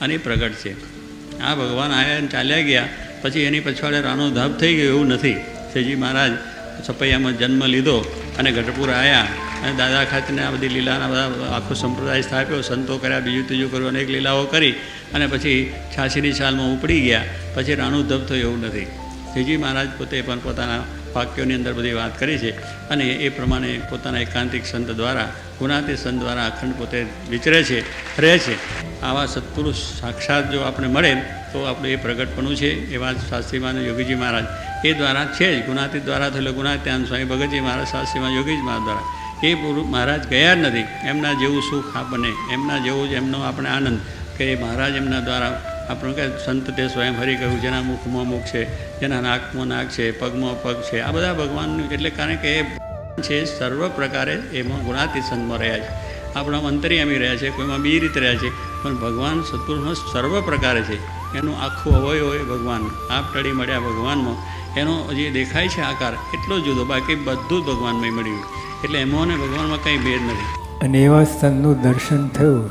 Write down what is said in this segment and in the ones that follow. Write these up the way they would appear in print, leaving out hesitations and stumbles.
અને પ્રગટ છે. આ ભગવાન આવ્યા અને ચાલ્યા ગયા પછી એની પછવાડે રાનો ધાપ થઈ ગયો એવું નથી. શ્રીજી મહારાજ સપૈયામાં જન્મ લીધો અને ગઢપુર આવ્યા અને દાદા ખાતરને આ બધી લીલાના બધા આખો સંપ્રદાય સ્થાપ્યો, સંતો કર્યા, બીજું ત્રીજું કર્યું, અનેક લીલાઓ કરી અને પછી 86ની સાલમાં ઉપડી ગયા. પછી રાણું ધબ થયું એવું નથી. શ્રીજી મહારાજ પોતે પણ પોતાના વાક્યોની અંદર બધી વાત કરી છે અને એ પ્રમાણે પોતાના એકાંતિક સંત દ્વારા, ગુણાતીત સંત દ્વારા અખંડ પોતે વિચરે છે, રહે છે. આવા સત્પુરુષ સાક્ષાત જો આપણે મળે તો આપણું એ પ્રગટપણું છે. એવા શાસ્ત્રીમાન યોગીજી મહારાજ એ દ્વારા છે જ. ગુણાતીત દ્વારા થયેલો ગુણાત્યાન સ્વામી ભગતજી મહારાજ શાસ્ત્રીમાં યોગીજી મહારાજ દ્વારા એ મહારાજ ગયા જ નથી. એમના જેવું સુખ આપણને, એમના જેવું જ એમનો આપણે આનંદ કે મહારાજ એમના દ્વારા આપણું કે સંત તે સ્વયં હરિ કહ્યું, જેના મુખમાં મુખ છે, જેના નાકમાં નાક છે, પગમાં પગ છે. આ બધા ભગવાનનું એટલે કારણ કે એ છે સર્વ પ્રકારે એમાં ગુણાતીત સંતમાં રહ્યા છે. આપણા અંતરિયામી રહ્યા છે, કોઈમાં બી રીતે રહ્યા છે, પણ ભગવાન સત્પુરુષમાં સર્વ પ્રકારે છે. એનું આખું અવયવ હોય ભગવાન, આપ ટળી મળ્યા ભગવાનમાં એનો જે દેખાય છે આકાર એટલો જ જુદો, બાકી બધું જ ભગવાનમાં મળ્યું. એટલે એમાં ને ભગવાનમાં કંઈ ભેદ નથી. અને એવા સંતનું દર્શન થયું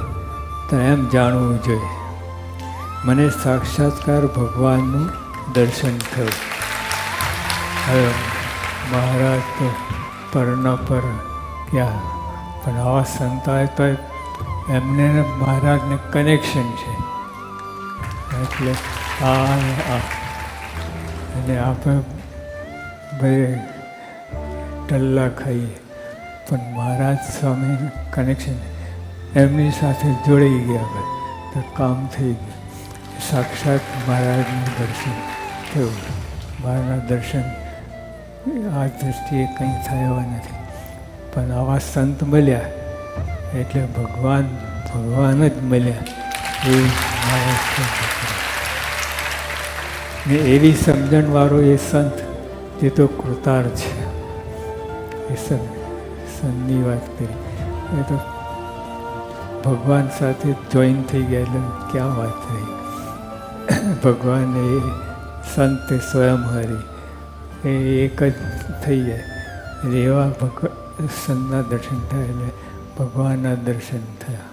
તો એમ જાણવું જોઈએ મને સાક્ષાત્કાર ભગવાનનું દર્શન થયું. હવે મહારાજ તો પરના પર ક્યાં, પણ આવા સંતાય તો એમને મહારાજને કનેક્શન છે. એટલે આ અને આપણે ભાઈ ટલ્લા ખાઈએ પણ મહારાજ સ્વામીનું કનેક્શન એમની સાથે જોડાઈ ગયા ભાઈ તો કામ થઈ ગયું. સાક્ષાત મહારાજનું દર્શન થયું. મહારાજના દર્શન આ દૃષ્ટિએ કંઈ થયા નથી, પણ આવા સંત મળ્યા એટલે ભગવાન જ મળ્યા એ મહારાજ. ને એવી સમજણવાળો એ સંત જે તો કૃતાર છે. એ સંતની વાત કરી એ તો ભગવાન સાથે જોઈન થઈ ગયા એટલે ક્યાં વાત થઈ. ભગવાન એ સંત સ્વયં હરિ એ એક જ થઈ જાય. એવા સંતના દર્શન થાય એટલે ભગવાનના દર્શન થયા.